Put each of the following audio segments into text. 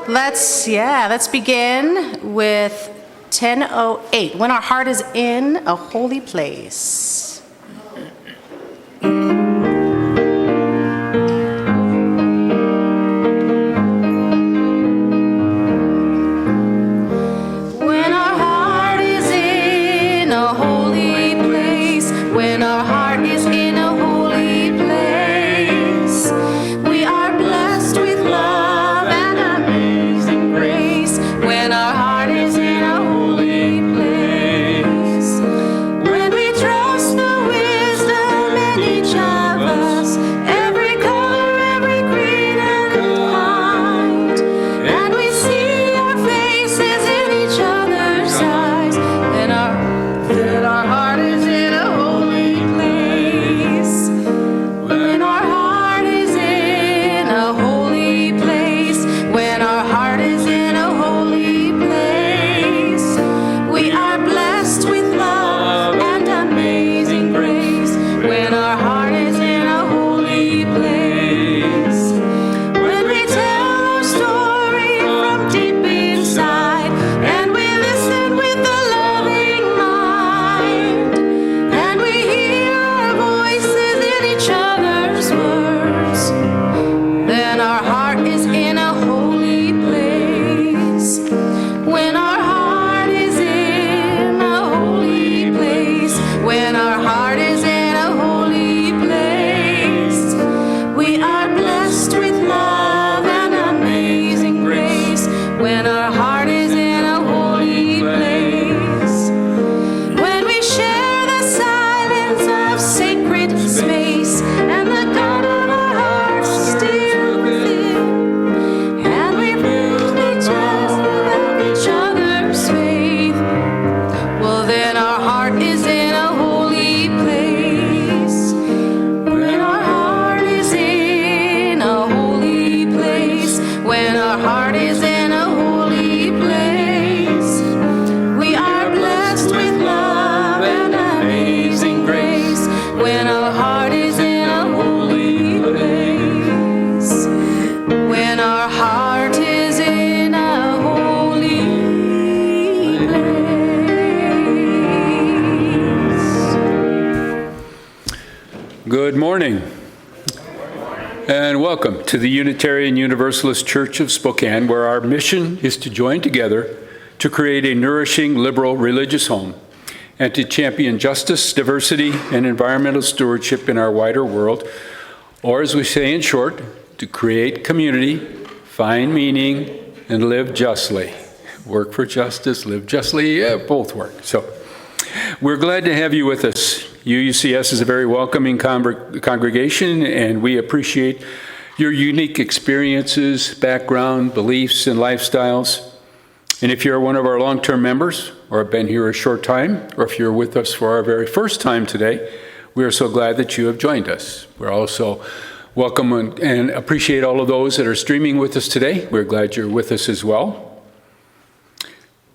Let's begin with 10:08, when our heart is in a holy place. Good morning, and welcome to the Unitarian Universalist Church of Spokane, where our mission is to join together to create a nourishing, liberal religious home and to champion justice, diversity, and environmental stewardship in our wider world, or as we say in short, to create community, find meaning, and live justly. Work for justice, live justly, both work. So we're glad to have you with us. UUCS is a very welcoming congregation, and we appreciate your unique experiences, background, beliefs, and lifestyles. And if you're one of our long-term members, or have been here a short time, or if you're with us for our very first time today, we are so glad that you have joined us. We're also welcome and appreciate all of those that are streaming with us today. We're glad you're with us as well.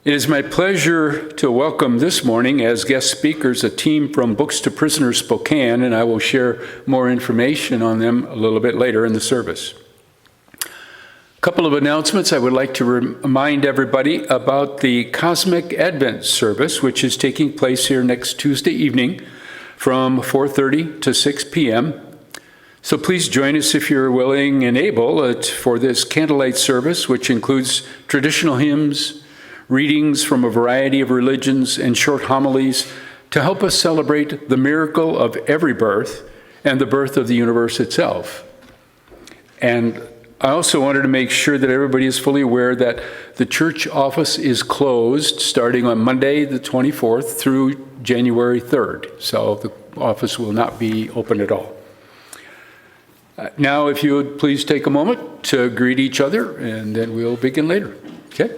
It is my pleasure to welcome this morning as guest speakers a team from Books to Prisoners Spokane, and I will share more information on them a little bit later in the service. A couple of announcements. I would like to remind everybody about the Cosmic Advent service, which is taking place here next Tuesday evening from 4:30 to 6 p.m. So please join us if you're willing and able for this candlelight service, which includes traditional hymns, readings from a variety of religions, and short homilies to help us celebrate the miracle of every birth and the birth of the universe itself. And I also wanted to make sure that everybody is fully aware that the church office is closed starting on Monday the 24th through January 3rd. So the office will not be open at all. Now, if you would please take a moment to greet each other, and then we'll begin later. Okay?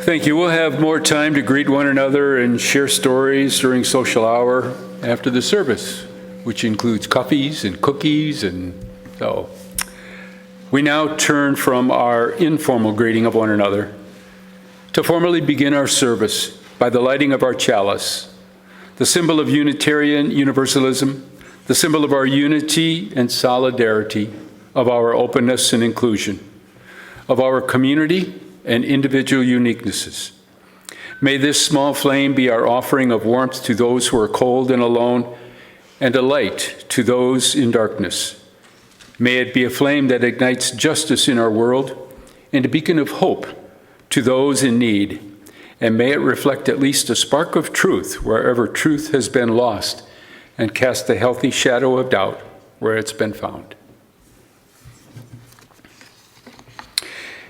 Thank you. We'll have more time to greet one another and share stories during social hour after the service, which includes coffees and cookies. And so we now turn from our informal greeting of one another to formally begin our service by the lighting of our chalice, the symbol of Unitarian Universalism, the symbol of our unity and solidarity, of our openness and inclusion, of our community and individual uniquenesses. May this small flame be our offering of warmth to those who are cold and alone, and a light to those in darkness. May it be a flame that ignites justice in our world and a beacon of hope to those in need. And may it reflect at least a spark of truth wherever truth has been lost, and cast a healthy shadow of doubt where it's been found.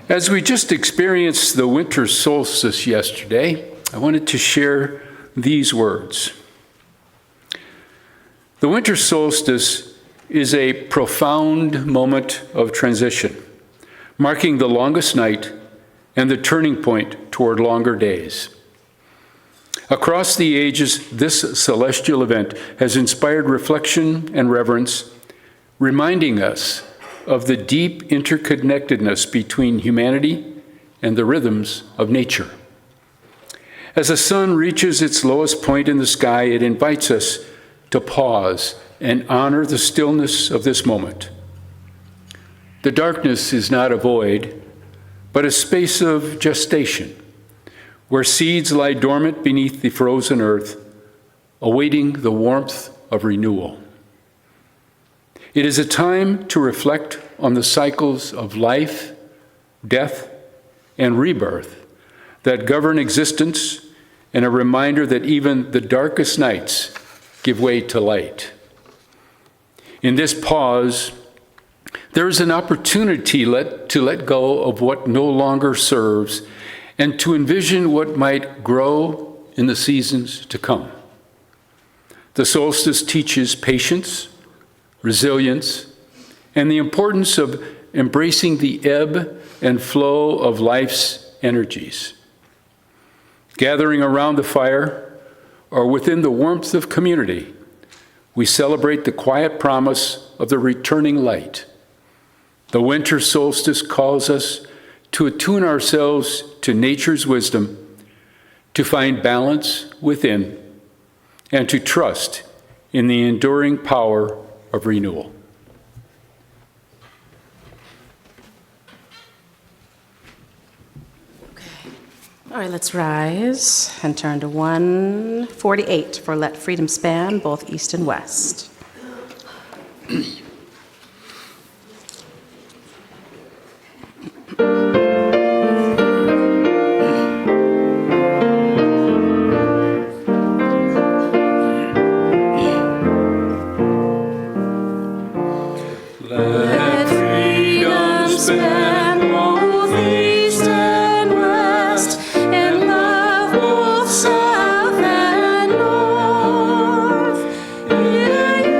As we just experienced the winter solstice yesterday, I wanted to share these words. The winter solstice is a profound moment of transition, marking the longest night and the turning point toward longer days. Across the ages, this celestial event has inspired reflection and reverence, reminding us of the deep interconnectedness between humanity and the rhythms of nature. As the sun reaches its lowest point in the sky, it invites us to pause and honor the stillness of this moment. The darkness is not a void, but a space of gestation, where seeds lie dormant beneath the frozen earth, awaiting the warmth of renewal. It is a time to reflect on the cycles of life, death, and rebirth that govern existence, and a reminder that even the darkest nights give way to light. In this pause, there is an opportunity to let go of what no longer serves and to envision what might grow in the seasons to come. The solstice teaches patience, resilience, and the importance of embracing the ebb and flow of life's energies. Gathering around the fire or within the warmth of community, we celebrate the quiet promise of the returning light. The winter solstice calls us to attune ourselves to nature's wisdom, to find balance within, and to trust in the enduring power of renewal. All right, let's rise and turn to 148 for Let Freedom Span both east and west. Let freedom span both east and west, and love both south and north. Yeah,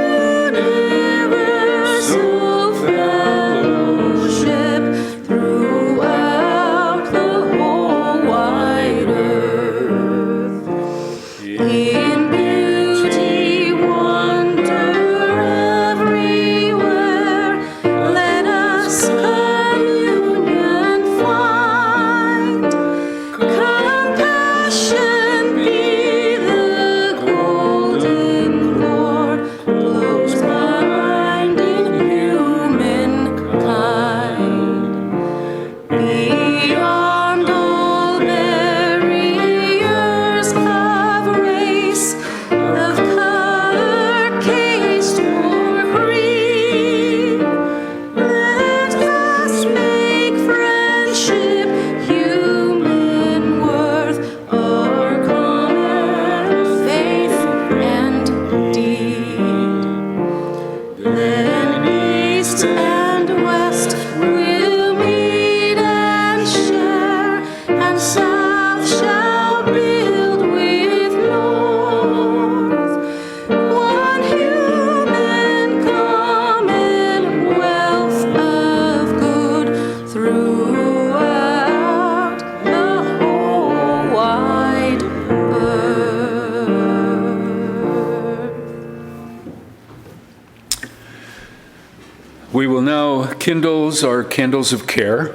kindles are candles of care,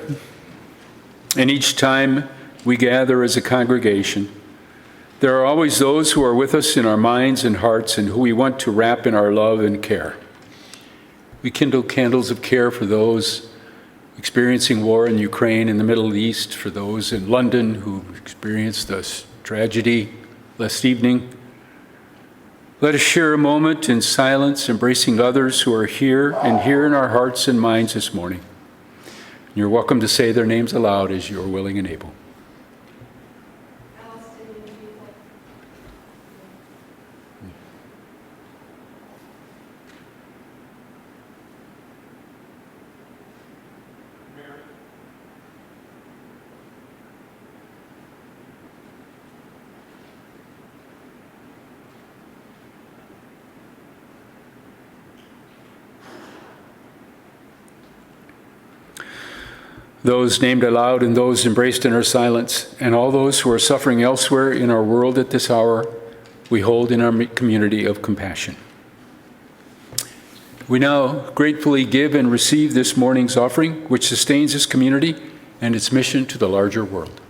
and each time we gather as a congregation, there are always those who are with us in our minds and hearts and who we want to wrap in our love and care. We kindle candles of care for those experiencing war in Ukraine and the Middle East, for those in London who experienced this tragedy last evening. Let us share a moment in silence, embracing others who are here and here in our hearts and minds this morning. You're welcome to say their names aloud as you're willing and able. Those named aloud and those embraced in our silence, and all those who are suffering elsewhere in our world at this hour, we hold in our community of compassion. We now gratefully give and receive this morning's offering, which sustains this community and its mission to the larger world.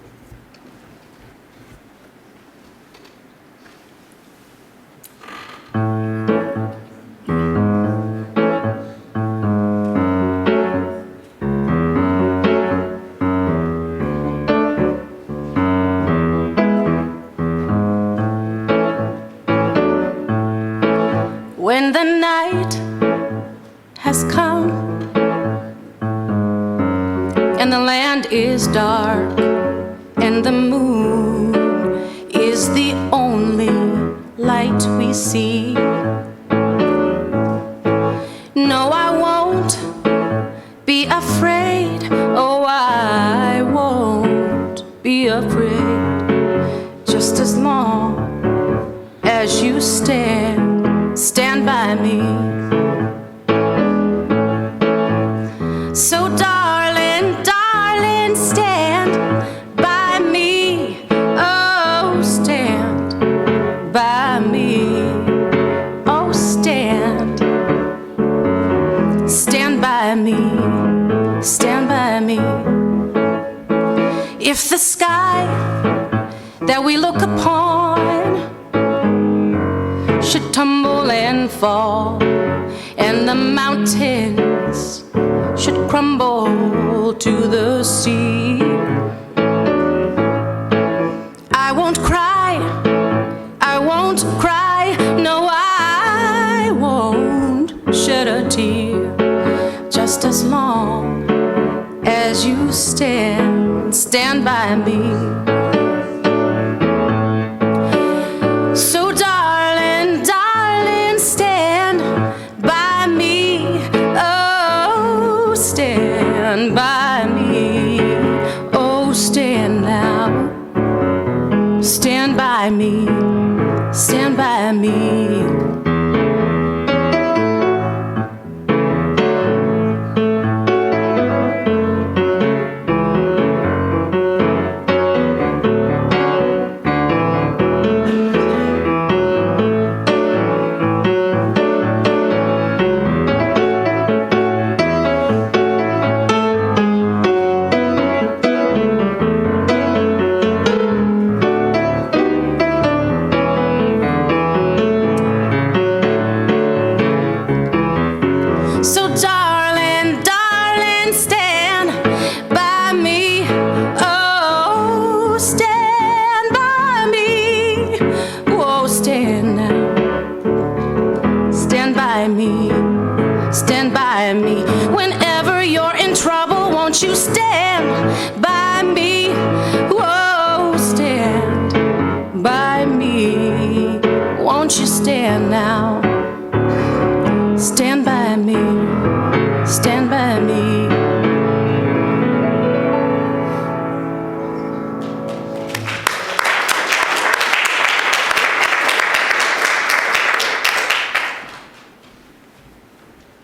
When the night has come and the land is dark and the moon is the only light we see, no, I won't be afraid. Oh, I won't be afraid, just as long as you stand by me. So darling, darling, stand by me. Oh, stand by me. Oh, stand by me. Stand by me. If the sky that we look upon should tumble and fall, and the mountains should crumble to the sea, I won't cry, no, I won't shed a tear, just as long as you stand by me. So darling, darling, stand by me. Oh, stand by me. Oh, stand now. Stand by me. Stand by me. Stand by me. Whenever you're in trouble, won't you stand by me? Whoa, stand by me. Won't you stand now? Stand by me. Stand by me.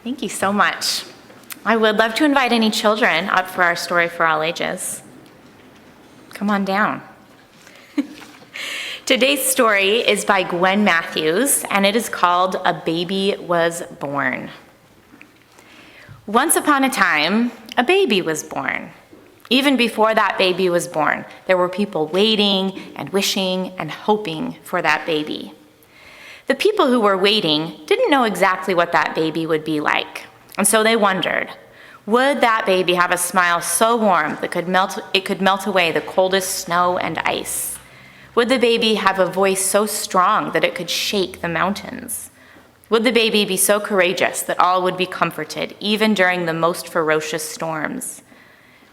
Thank you so much. I would love to invite any children up for our story for all ages. Come on down. Today's story is by Gwen Matthews, and it is called A Baby Was Born. Once upon a time, a baby was born. Even before that baby was born, there were people waiting and wishing and hoping for that baby. The people who were waiting didn't know exactly what that baby would be like, and so they wondered, would that baby have a smile so warm that it could melt away the coldest snow and ice? Would the baby have a voice so strong that it could shake the mountains? Would the baby be so courageous that all would be comforted, even during the most ferocious storms?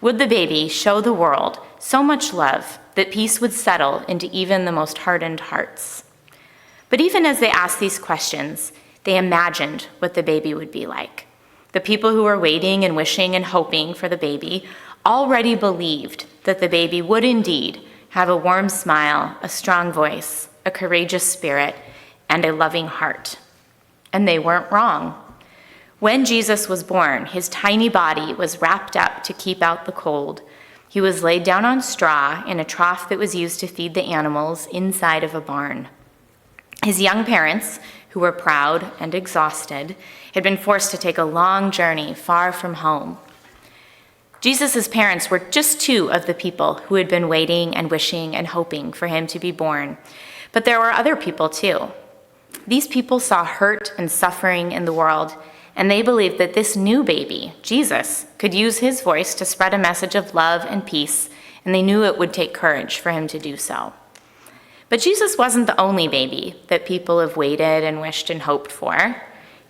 Would the baby show the world so much love that peace would settle into even the most hardened hearts? But even as they asked these questions, they imagined what the baby would be like. The people who were waiting and wishing and hoping for the baby already believed that the baby would indeed have a warm smile, a strong voice, a courageous spirit, and a loving heart. And they weren't wrong. When Jesus was born, his tiny body was wrapped up to keep out the cold. He was laid down on straw in a trough that was used to feed the animals inside of a barn. His young parents, who were proud and exhausted, had been forced to take a long journey far from home. Jesus' parents were just two of the people who had been waiting and wishing and hoping for him to be born. But there were other people too. These people saw hurt and suffering in the world, and they believed that this new baby, Jesus, could use his voice to spread a message of love and peace, and they knew it would take courage for him to do so. But Jesus wasn't the only baby that people have waited and wished and hoped for.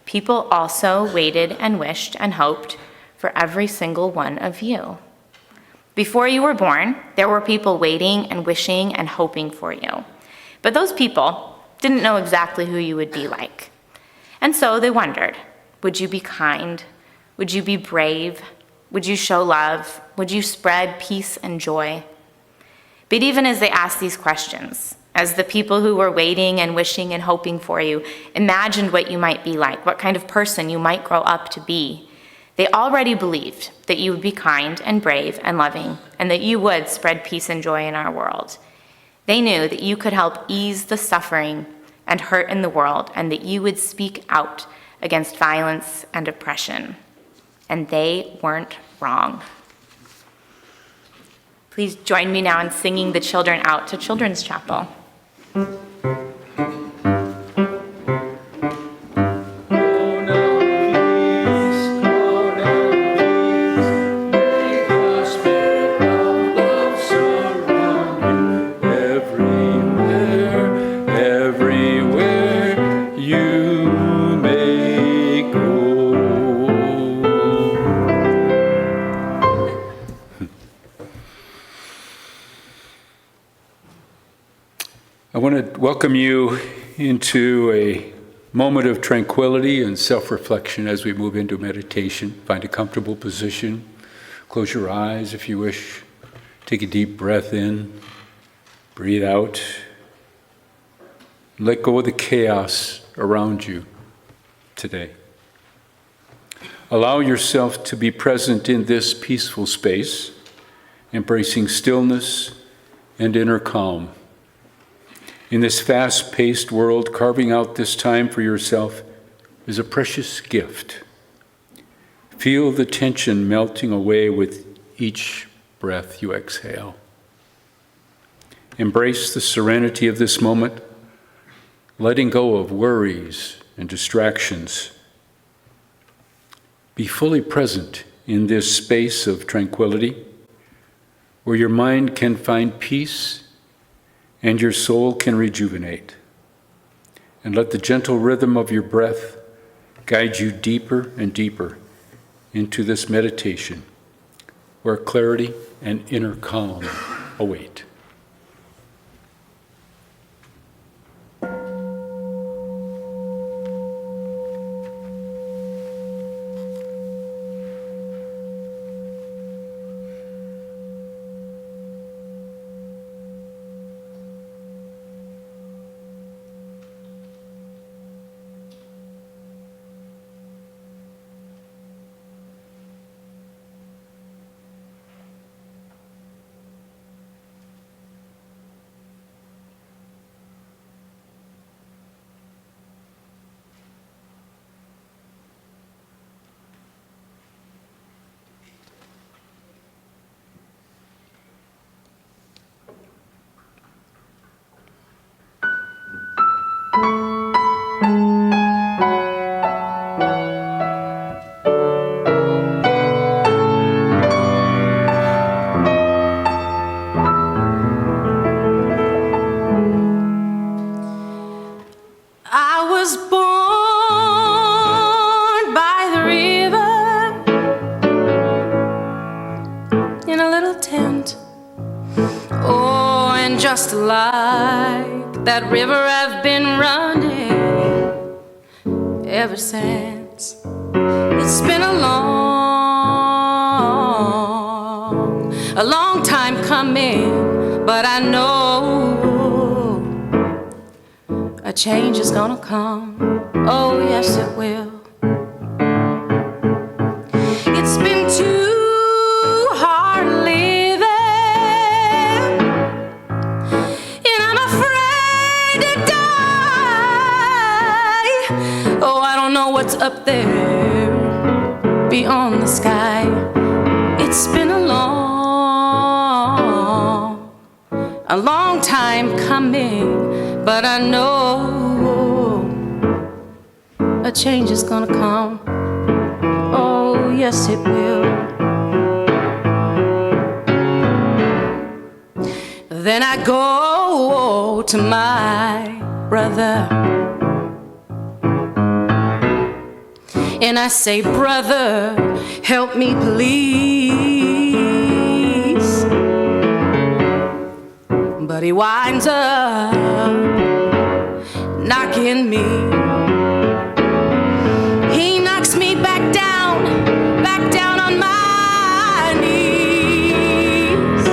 People also waited and wished and hoped for every single one of you. Before you were born, there were people waiting and wishing and hoping for you. But those people didn't know exactly who you would be like. And so they wondered, would you be kind? Would you be brave? Would you show love? Would you spread peace and joy? But even as they asked these questions, as the people who were waiting and wishing and hoping for you imagined what you might be like, what kind of person you might grow up to be, they already believed that you would be kind and brave and loving, and that you would spread peace and joy in our world. They knew that you could help ease the suffering and hurt in the world, and that you would speak out against violence and oppression. And they weren't wrong. Please join me now in singing the children out to Children's Chapel. I want to welcome you into a moment of tranquility and self-reflection as we move into meditation. Find a comfortable position. Close your eyes if you wish. Take a deep breath in. Breathe out. Let go of the chaos around you today. Allow yourself to be present in this peaceful space, embracing stillness and inner calm. In this fast-paced world, carving out this time for yourself is a precious gift. Feel the tension melting away with each breath you exhale. Embrace the serenity of this moment, letting go of worries and distractions. Be fully present in this space of tranquility, where your mind can find peace and your soul can rejuvenate. And let the gentle rhythm of your breath guide you deeper and deeper into this meditation, where clarity and inner calm await. And just like that river, I've been running ever since. It's been a long time coming, but I know a change is gonna come. Oh, yes, it will. It's been too hard living, and I'm afraid to die. Oh, I don't know what's up there beyond the sky. It's been a long time coming, but I know a change is gonna come. Oh, yes, it will. Then I go to my brother and I say, brother, help me please. But he winds up knocking me. He knocks me back down on my knees.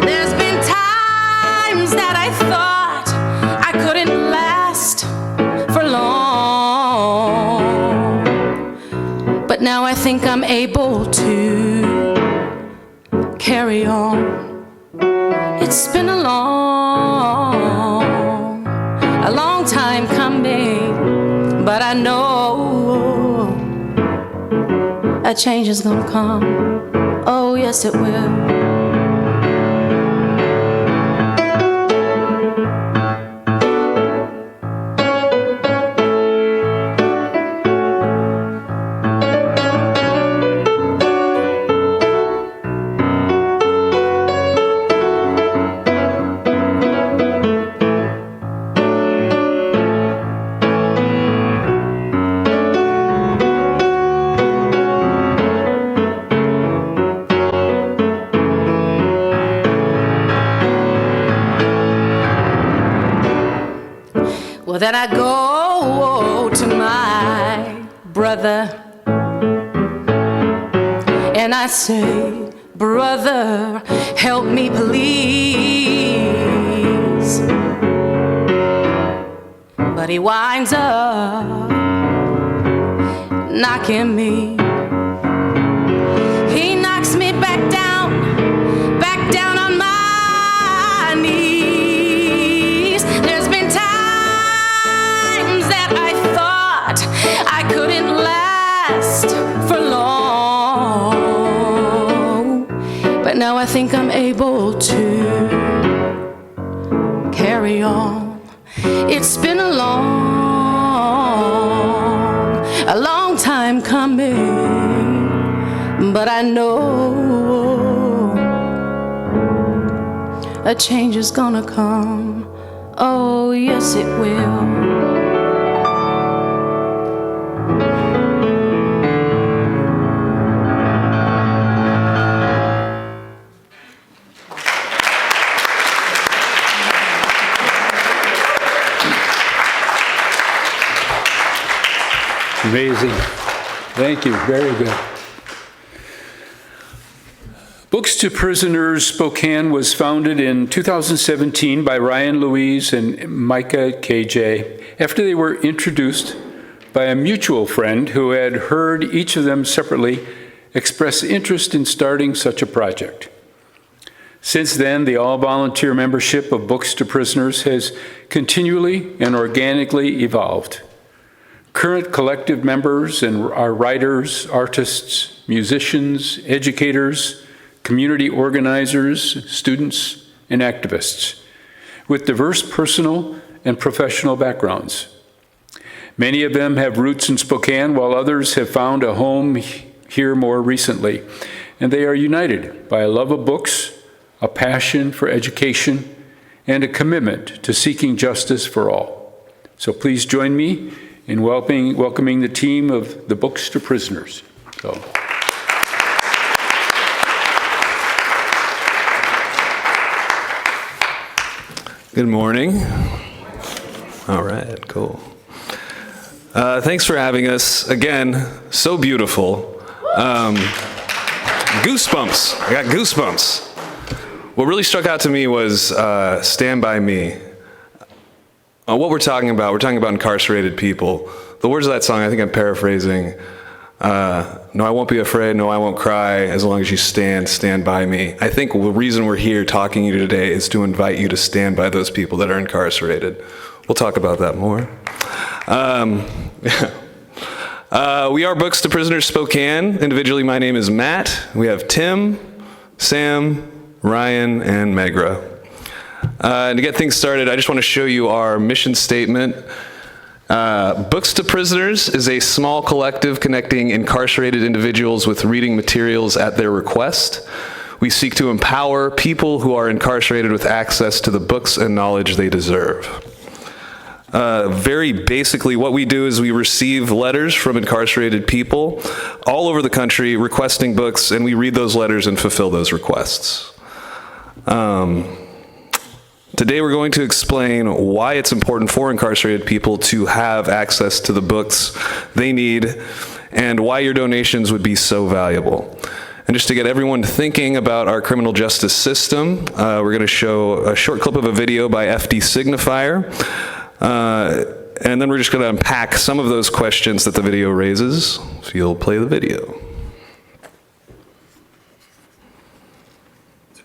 There's been times that I thought I couldn't last for long, but now I think I'm able to carry on. It's been a long time coming, but I know a change is gonna come. Oh, yes, it will. Well, then I go to my brother and I say, brother, help me please. But he winds up knocking me. He knocks me back down on my knees. There's been times that I thought I couldn't last for long, but now I think I'm able to carry on. It's been a long time coming, but I know a change is gonna come. Oh, yes, it will. Amazing. Thank you. Very good. Books to Prisoners Spokane was founded in 2017 by Ryan, Louise, and Micah KJ after they were introduced by a mutual friend who had heard each of them separately express interest in starting such a project. Since then, the all-volunteer membership of Books to Prisoners has continually and organically evolved. Current collective members are writers, artists, musicians, educators, community organizers, students, and activists with diverse personal and professional backgrounds. Many of them have roots in Spokane, while others have found a home here more recently, and they are united by a love of books, a passion for education, and a commitment to seeking justice for all. So please join me in welcoming the team of the Books to Prisoners. Good morning. All right, cool. Thanks for having us. Again, so beautiful. Goosebumps. I got goosebumps. What really struck out to me was Stand By Me. What we're talking about incarcerated people. The words of that song, I think I'm paraphrasing. No, I won't be afraid. No, I won't cry. As long as you stand by me. I think the reason we're here talking to you today is to invite you to stand by those people that are incarcerated. We'll talk about that more. We are Books to Prisoners Spokane. Individually, my name is Matt. We have Tim, Sam, Ryan, and Megra. And to get things started, I just want to show you our mission statement. Books to Prisoners is a small collective connecting incarcerated individuals with reading materials at their request. We seek to empower people who are incarcerated with access to the books and knowledge they deserve. Very basically, what we do is we receive letters from incarcerated people all over the country requesting books, and we read those letters and fulfill those requests. Today we're going to explain why it's important for incarcerated people to have access to the books they need and why your donations would be so valuable. And just to get everyone thinking about our criminal justice system, we're going to show a short clip of a video by FD Signifier, and then we're just going to unpack some of those questions that the video raises. So you'll play the video.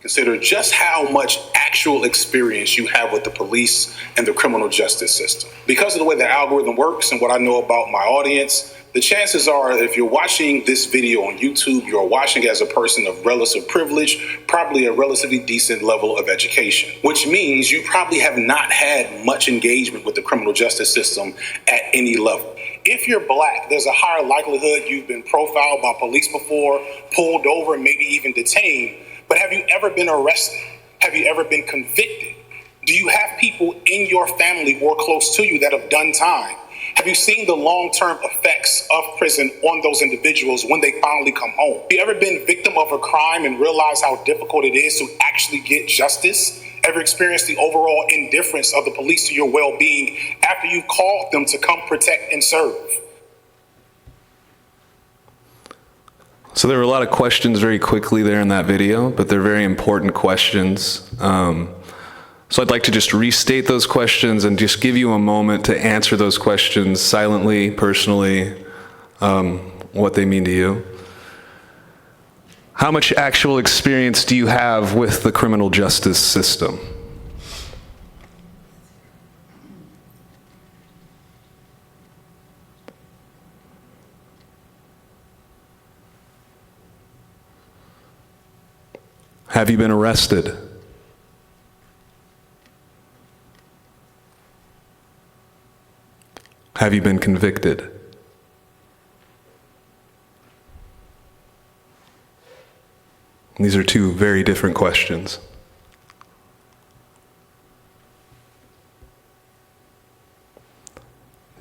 Consider just how much actual experience you have with the police and the criminal justice system. Because of the way the algorithm works and what I know about my audience, the chances are if you're watching this video on YouTube, you're watching as a person of relative privilege, probably a relatively decent level of education, which means you probably have not had much engagement with the criminal justice system at any level. If you're Black, there's a higher likelihood you've been profiled by police before, pulled over, and maybe even detained. But have you ever been arrested? Have you ever been convicted? Do you have people in your family or close to you that have done time? Have you seen the long-term effects of prison on those individuals when they finally come home? Have you ever been victim of a crime and realized how difficult it is to actually get justice? Ever experienced the overall indifference of the police to your well-being after you've called them to come protect and serve? So there were a lot of questions very quickly there in that video, but they're very important questions. So I'd like to just restate those questions and just give you a moment to answer those questions silently, personally, what they mean to you. How much actual experience do you have with the criminal justice system? Have you been arrested? Have you been convicted? These are two very different questions.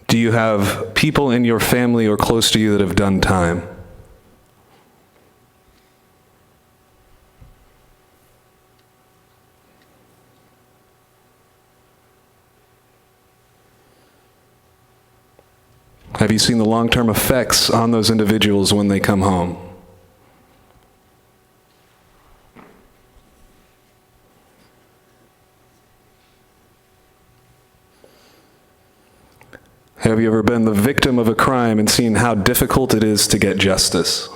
Do you have people in your family or close to you that have done time? Have you seen the long-term effects on those individuals when they come home? Have you ever been the victim of a crime and seen how difficult it is to get justice?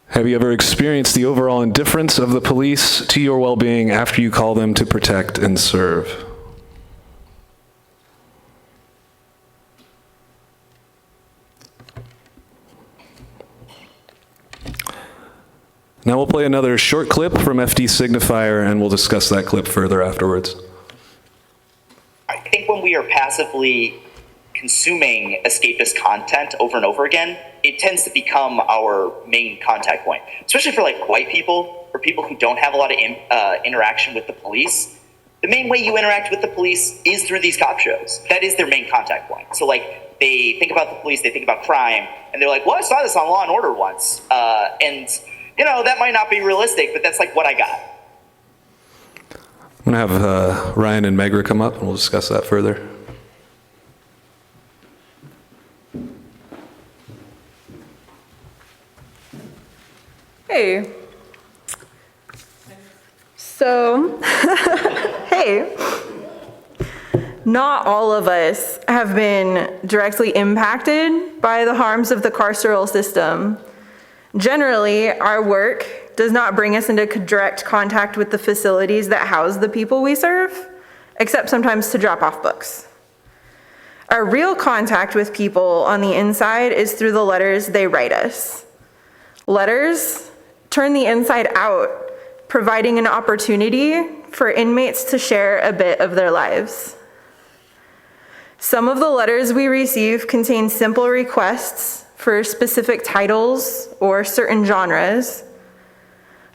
Have you ever experienced the overall indifference of the police to your well-being after you call them to protect and serve? Now we'll play another short clip from FD Signifier, and we'll discuss that clip further afterwards. I think when we are passively consuming escapist content over and over again, it tends to become our main contact point, especially for like white people or people who don't have a lot of interaction with the police. The main way you interact with the police is through these cop shows. That is their main contact point. So like they think about the police, they think about crime, and they're like, well, I saw this on Law and Order once. And, that might not be realistic, but that's like what I got. I'm going to have Ryan and Megra come up, and we'll discuss that further. Hey. So, hey. Not all of us have been directly impacted by the harms of the carceral system. Generally, our work does not bring us into direct contact with the facilities that house the people we serve, except sometimes to drop off books. Our real contact with people on the inside is through the letters they write us. Letters turn the inside out, providing an opportunity for inmates to share a bit of their lives. Some of the letters we receive contain simple requests for specific titles or certain genres.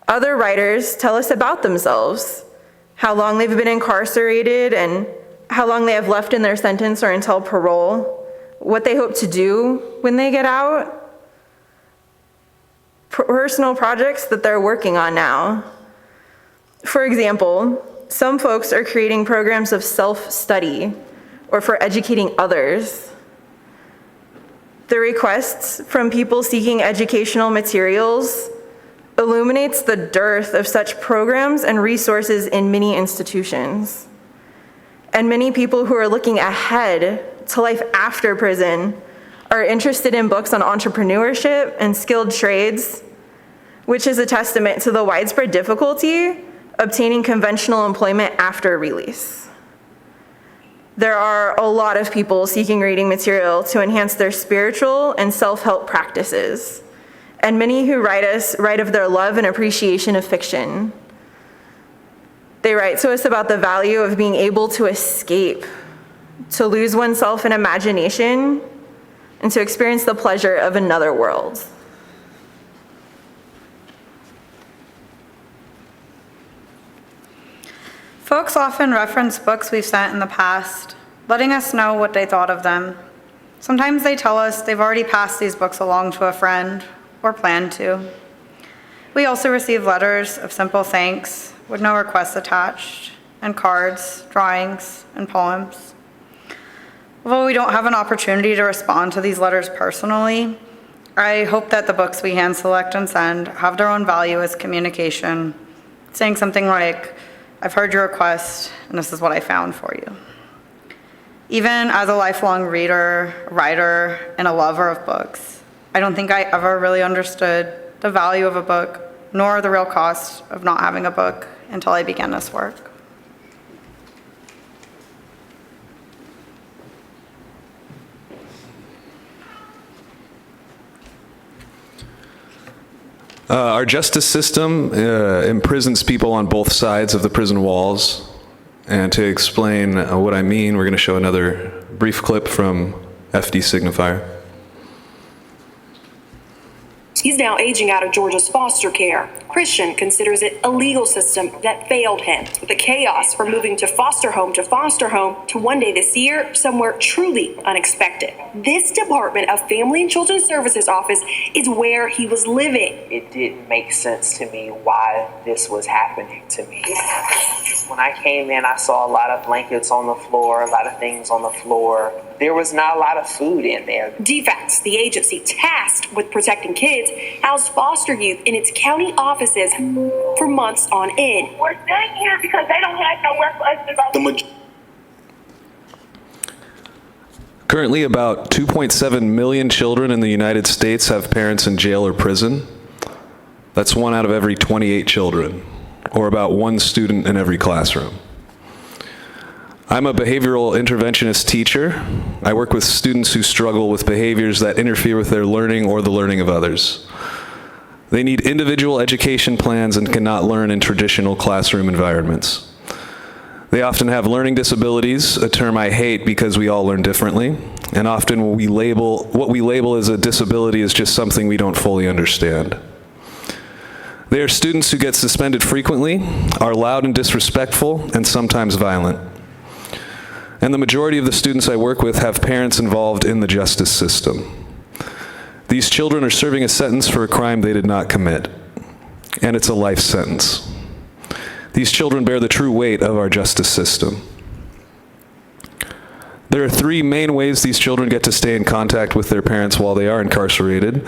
Other writers tell us about themselves, how long they've been incarcerated and how long they have left in their sentence or until parole, what they hope to do when they get out, personal projects that they're working on now. For example, some folks are creating programs of self-study or for educating others. The requests from people seeking educational materials illuminates the dearth of such programs and resources in many institutions. And many people who are looking ahead to life after prison are interested in books on entrepreneurship and skilled trades, which is a testament to the widespread difficulty obtaining conventional employment after release. There are a lot of people seeking reading material to enhance their spiritual and self-help practices, and many who write us write of their love and appreciation of fiction. They write to us about the value of being able to escape, to lose oneself in imagination, and to experience the pleasure of another world. Folks often reference books we've sent in the past, letting us know what they thought of them. Sometimes they tell us they've already passed these books along to a friend or plan to. We also receive letters of simple thanks with no requests attached, and cards, drawings, and poems. Although we don't have an opportunity to respond to these letters personally, I hope that the books we hand select and send have their own value as communication, saying something like, I've heard your request, and this is what I found for you. Even as a lifelong reader, writer, and a lover of books, I don't think I ever really understood the value of a book, nor the real cost of not having a book until I began this work. Our justice system imprisons people on both sides of the prison walls. And to explain what I mean, we're going to show another brief clip from FD Signifier. He's now aging out of Georgia's foster care. Christian considers it a legal system that failed him. The chaos from moving to foster home to one day this year, somewhere truly unexpected. This Department of Family and Children's Services office is where he was living. It didn't make sense to me why this was happening to me. When I came in, I saw a lot of blankets on the floor, a lot of things on the floor. There was not a lot of food in there. DFACS, the agency tasked with protecting kids, housed foster youth in its county offices for months on end. We're staying here because they don't have nowhere for us to go. Currently, about 2.7 million children in the United States have parents in jail or prison. That's 1 out of every 28 children, or about 1 student in every classroom. I'm a behavioral interventionist teacher. I work with students who struggle with behaviors that interfere with their learning or the learning of others. They need individual education plans and cannot learn in traditional classroom environments. They often have learning disabilities, a term I hate because we all learn differently, and often what we label as a disability is just something we don't fully understand. They are students who get suspended frequently, are loud and disrespectful, and sometimes violent. and the majority of the students I work with have parents involved in the justice system. These children are serving a sentence for a crime they did not commit, and it's a life sentence. These children bear the true weight of our justice system. There are three main ways these children get to stay in contact with their parents while they are incarcerated.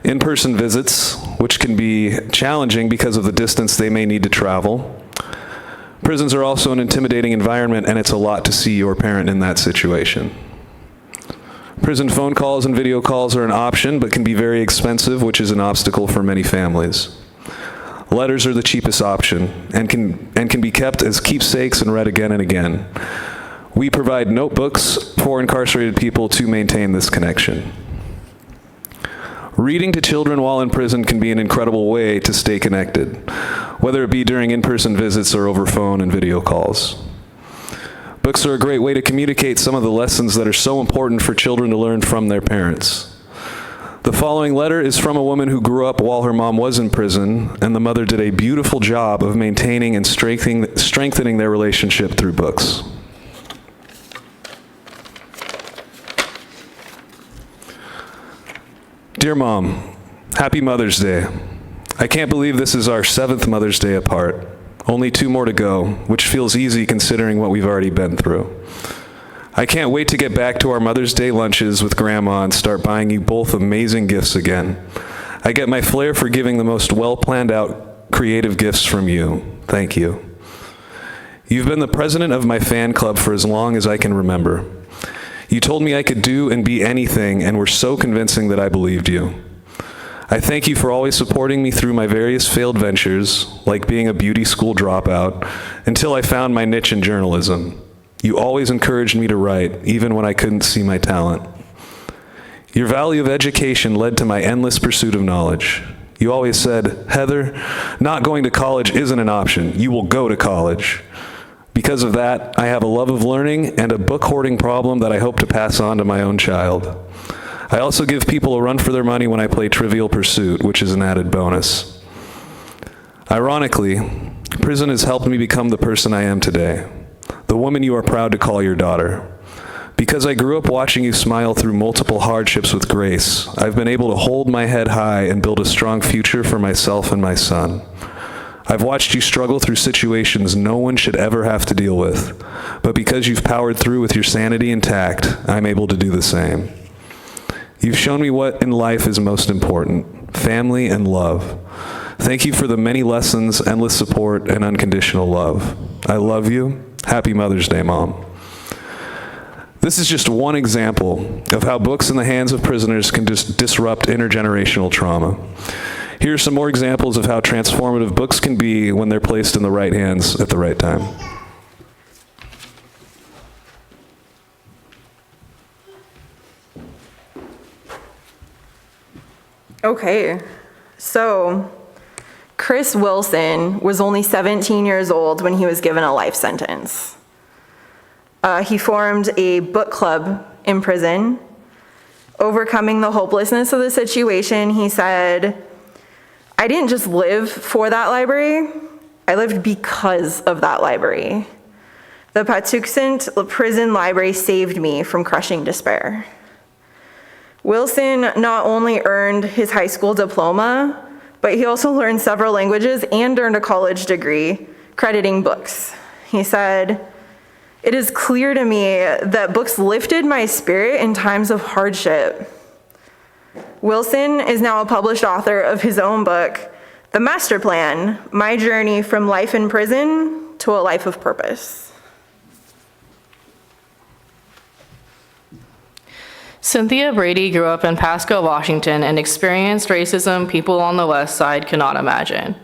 In-person visits, which can be challenging because of the distance they may need to travel. Prisons are also an intimidating environment, and it's a lot to see your parent in that situation. Prison phone calls and video calls are an option, but can be very expensive, which is an obstacle for many families. Letters are the cheapest option, and can be kept as keepsakes and read again and again. We provide notebooks for incarcerated people to maintain this connection. Reading to children while in prison can be an incredible way to stay connected, whether it be during in-person visits or over phone and video calls. Books are a great way to communicate some of the lessons that are so important for children to learn from their parents. The following letter is from a woman who grew up while her mom was in prison, and the mother did a beautiful job of maintaining and strengthening their relationship through books. Dear Mom, happy Mother's Day. I can't believe this is our 7th Mother's Day apart. Only 2 more to go, which feels easy considering what we've already been through. I can't wait to get back to our Mother's Day lunches with Grandma and start buying you both amazing gifts again. I get my flair for giving the most well-planned out creative gifts from you. Thank you. You've been the president of my fan club for as long as I can remember. You told me I could do and be anything, and were so convincing that I believed you. I thank you for always supporting me through my various failed ventures, like being a beauty school dropout, until I found my niche in journalism. You always encouraged me to write, even when I couldn't see my talent. Your value of education led to my endless pursuit of knowledge. You always said, Heather, not going to college isn't an option. You will go to college. Because of that, I have a love of learning and a book hoarding problem that I hope to pass on to my own child. I also give people a run for their money when I play Trivial Pursuit, which is an added bonus. Ironically, prison has helped me become the person I am today, the woman you are proud to call your daughter. Because I grew up watching you smile through multiple hardships with grace, I've been able to hold my head high and build a strong future for myself and my son. I've watched you struggle through situations no one should ever have to deal with, but because you've powered through with your sanity intact, I'm able to do the same. You've shown me what in life is most important, family and love. Thank you for the many lessons, endless support, and unconditional love. I love you. Happy Mother's Day, Mom. This is just one example of how books in the hands of prisoners can just disrupt intergenerational trauma. Here are some more examples of how transformative books can be when they're placed in the right hands at the right time. Okay, so Chris Wilson was only 17 years old when he was given a life sentence. He formed a book club in prison. Overcoming the hopelessness of the situation, he said, I didn't just live for that library, I lived because of that library. The Patuxent Prison Library saved me from crushing despair. Wilson not only earned his high school diploma, but he also learned several languages and earned a college degree, crediting books. He said, it is clear to me that books lifted my spirit in times of hardship. Wilson is now a published author of his own book, The Master Plan, My Journey from Life in Prison to a Life of Purpose. Cynthia Brady grew up in Pasco, Washington, and experienced racism people on the West Side cannot imagine.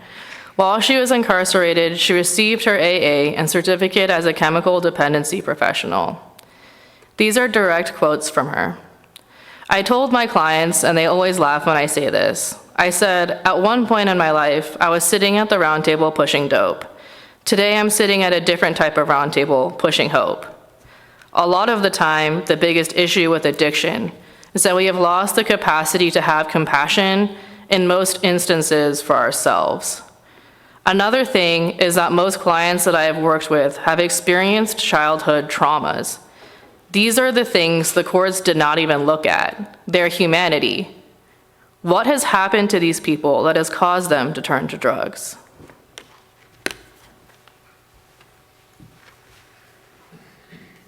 While she was incarcerated, she received her AA and certificate as a chemical dependency professional. These are direct quotes from her. I told my clients, and they always laugh when I say this, I said, at one point in my life, I was sitting at the round table pushing dope. Today I'm sitting at a different type of round table pushing hope. A lot of the time, the biggest issue with addiction is that we have lost the capacity to have compassion in most instances for ourselves. Another thing is that most clients that I have worked with have experienced childhood traumas. These are the things the courts did not even look at, their humanity. What has happened to these people that has caused them to turn to drugs?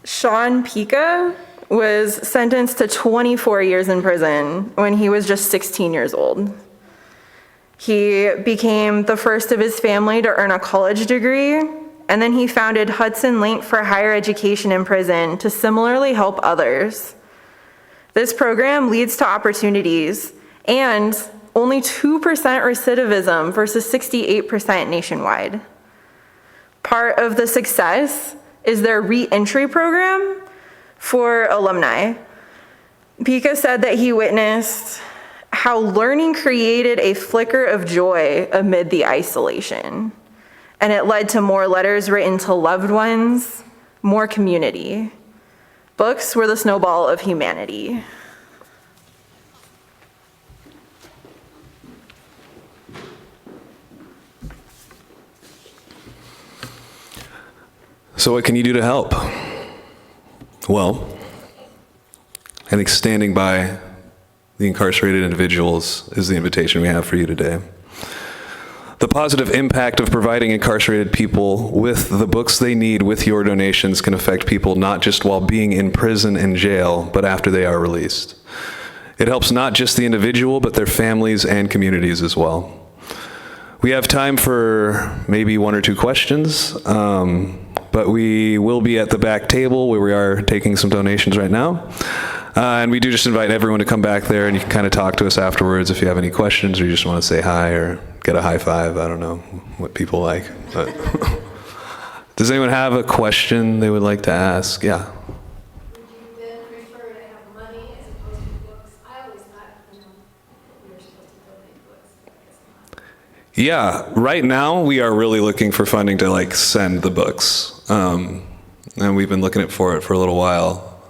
Sean Pica was sentenced to 24 years in prison when he was just 16 years old. He became the first of his family to earn a college degree, and then he founded Hudson Link for Higher Education in prison to similarly help others. This program leads to opportunities and only 2% recidivism versus 68% nationwide. Part of the success is their re-entry program for alumni. Pica said that he witnessed how learning created a flicker of joy amid the isolation, and it led to more letters written to loved ones, more community. Books were the snowball of humanity. So what can you do to help? Well, I think standing by the incarcerated individuals is the invitation we have for you today. The positive impact of providing incarcerated people with the books they need with your donations can affect people not just while being in prison and jail, but after they are released. It helps not just the individual, but their families and communities as well. We have time for maybe 1 or 2 questions, but we will be at the back table where we are taking some donations right now. And we do just invite everyone to come back there, and you can kind of talk to us afterwards if you have any questions or you just want to say hi or get a high five. I don't know what people like. But does anyone have a question they would like to ask? Yeah. Would you then prefer to have money as opposed to books? I always thought, we were supposed to donate books, but I guess not. Yeah, right now we are really looking for funding to send the books. And we've been looking for it for a little while.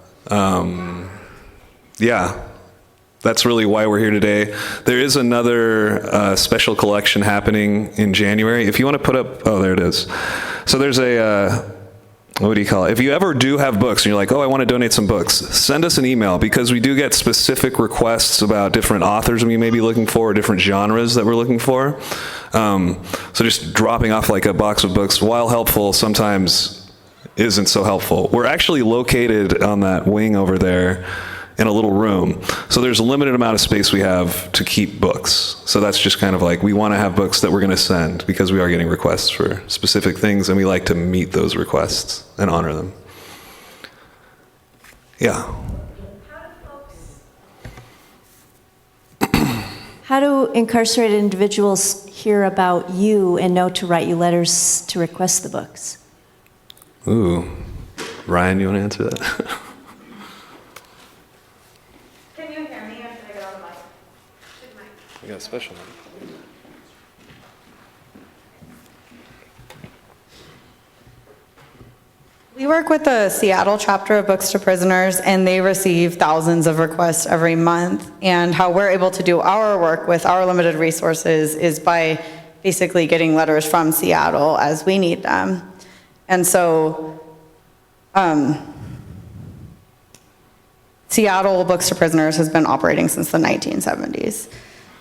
Yeah, that's really why we're here today. There is another special collection happening in January. If you want to put up, oh, there it is. So there's what do you call it? If you ever do have books and you're like, oh, I want to donate some books, send us an email because we do get specific requests about different authors we may be looking for, or different genres that we're looking for. So just dropping off a box of books, while helpful, sometimes isn't so helpful. We're actually located on that wing over there in a little room. So there's a limited amount of space we have to keep books. So that's just kind of we want to have books that we're going to send because we are getting requests for specific things, and we like to meet those requests and honor them. Yeah. How do incarcerated individuals hear about you and know to write you letters to request the books? Ooh. Ryan, you want to answer that? Can you hear me or should I get on the mic? We got a special one. We work with the Seattle chapter of Books to Prisoners, and they receive thousands of requests every month. And how we're able to do our work with our limited resources is by basically getting letters from Seattle as we need them. And so, Seattle Books to Prisoners has been operating since the 1970s.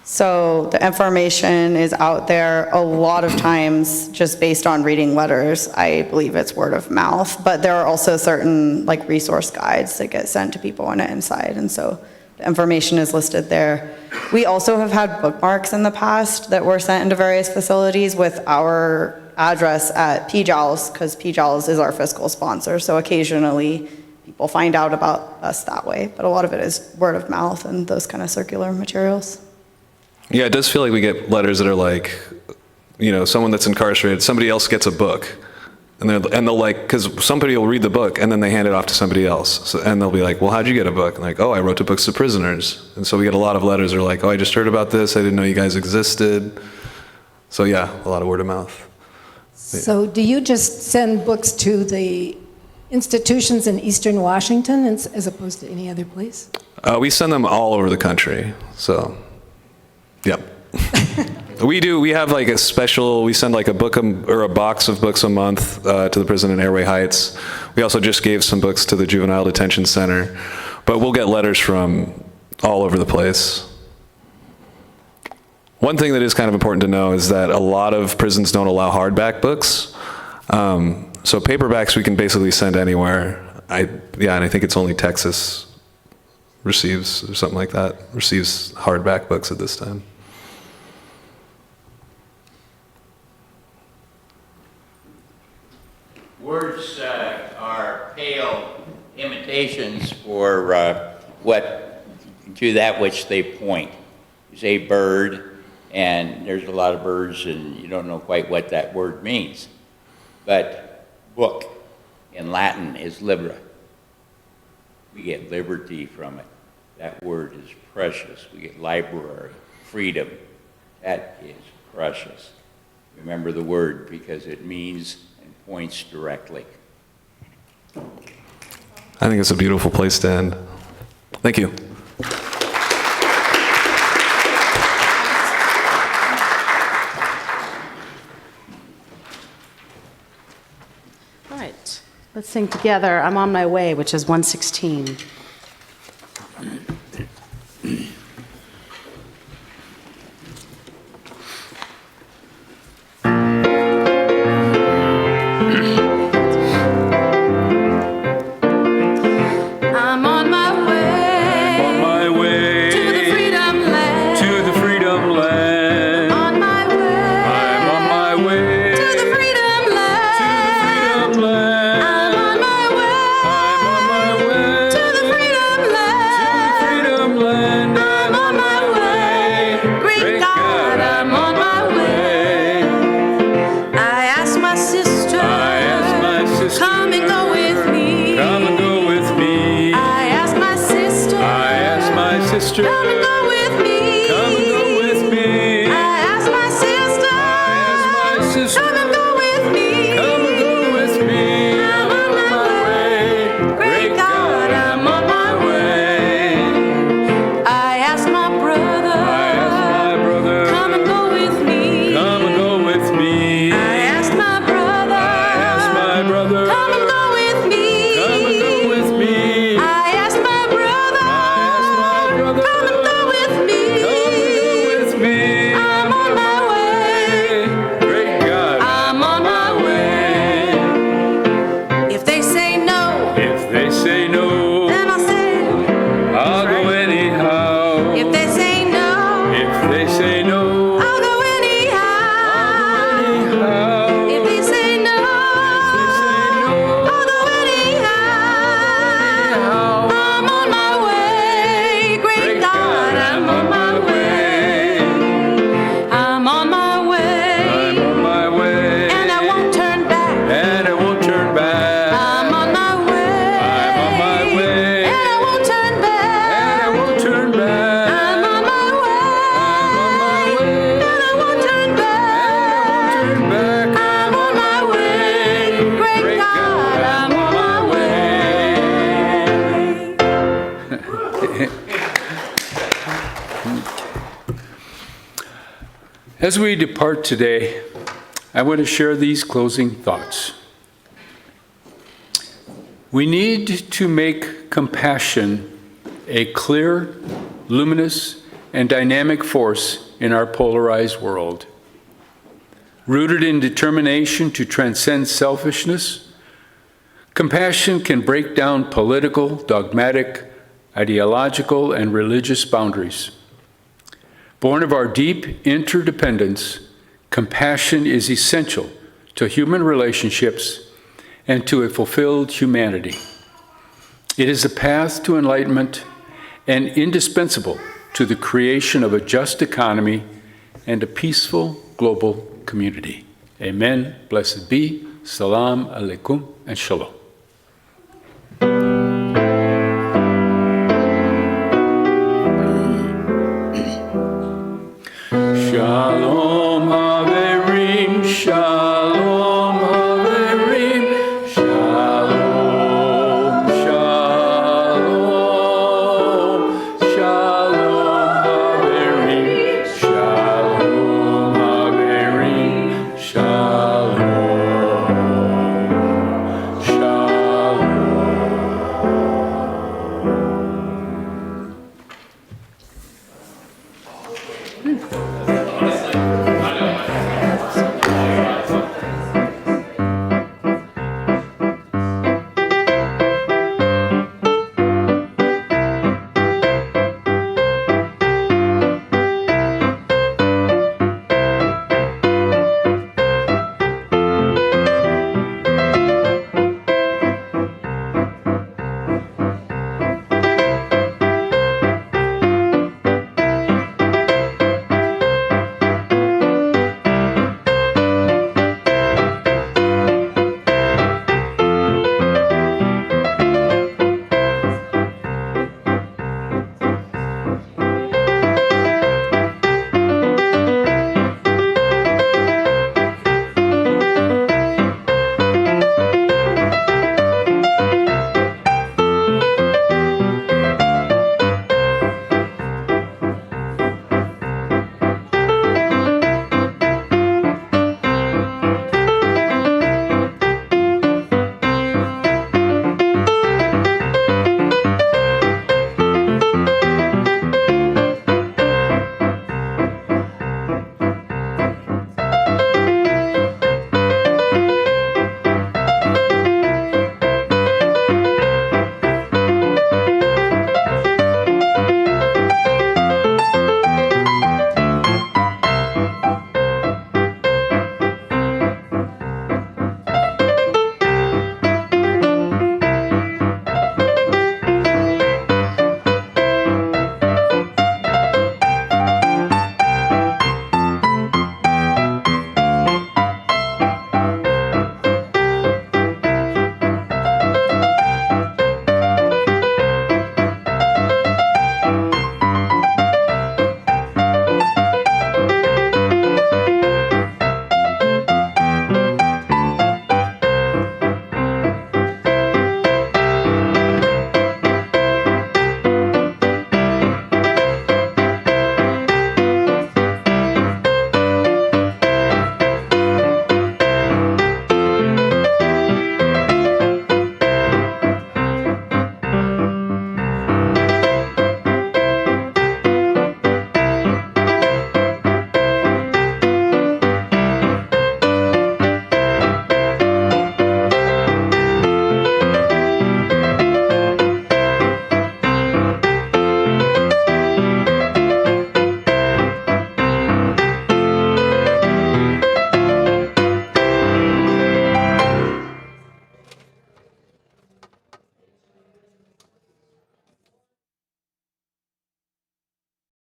So the information is out there a lot of times just based on reading letters. I believe it's word of mouth, but there are also certain resource guides that get sent to people on the inside, and so the information is listed there. We also have had bookmarks in the past that were sent into various facilities with our address at PJALS, because PJALS is our fiscal sponsor, so occasionally people find out about us that way, but a lot of it is word of mouth and those kind of circular materials. Yeah, it does feel like we get letters that are someone that's incarcerated, somebody else gets a book, and they'll because somebody will read the book and then they hand it off to somebody else, and they'll be like, well, how'd you get a book? And oh, I wrote to Books to Prisoners. And so we get a lot of letters that are oh, I just heard about this, I didn't know you guys existed. So yeah, a lot of word of mouth. So do you just send books to the institutions in Eastern Washington as opposed to any other place? We send them all over the country, so... Yep. We have like a special, we send like a book or a box of books a month to the prison in Airway Heights. We also just gave some books to the Juvenile Detention Center, but we'll get letters from all over the place. One thing that is kind of important to know is that a lot of prisons don't allow hardback books. So paperbacks we can basically send anywhere. And I think it's only Texas receives, or something like that, receives hardback books at this time. Words are pale imitations for to that which they point. You say bird, and there's a lot of birds, and you don't know quite what that word means. But book in Latin is libra. We get liberty from it. That word is precious. We get library, freedom. That is precious. Remember the word because it means and points directly. I think it's a beautiful place to end. Thank you. All right, let's sing together, I'm on my way, which is 116. I'm on my way to the freedom land. To the freedom land. On my way. I'm on my way to the freedom land. To the freedom land. I'm on my way. I'm on my way to the freedom land. To the freedom land. I'm on my way. Great God, I'm on my way. I asked my sister. Come and go with me. Come and go with me. I asked my sister. Come and go with me. Come and go with me. I asked my sister. Come and go with me. Come and go with me. I'm on my way. Great God, I'm on my way. I asked my brother. Come and go with me. Come and go with me. I asked my brother. Come and go with me. Come and go with me. I asked my brother. Come and go with me. Come and go with me. I'm on my way. Great God. I'm on my way. If they say no. If they say no. Then I'll say. I'll go anyhow. If they say no. If they say no. I'll go anyhow. I'll go anyhow. If they say no. I'll go anyhow. I'm on my way. Great God, I'm on my way. I'm on my way. I'm on my way. And I won't turn back. And I won't turn back. I'm on my way. I'm on my way. And I won't turn back. And I won't turn back. I'm on my way. And I won't turn back. And I won't turn back. I'm on my way. Great God, I'm on my way. As we depart today, I want to share these closing thoughts. We need to make compassion a clear, luminous, and dynamic force in our polarized world. Rooted in determination to transcend selfishness, compassion can break down political, dogmatic, ideological, and religious boundaries. Born of our deep interdependence, compassion is essential to human relationships and to a fulfilled humanity. It is a path to enlightenment and indispensable to the creation of a just economy and a peaceful global community. Amen. Blessed be. Salam alaikum and shalom.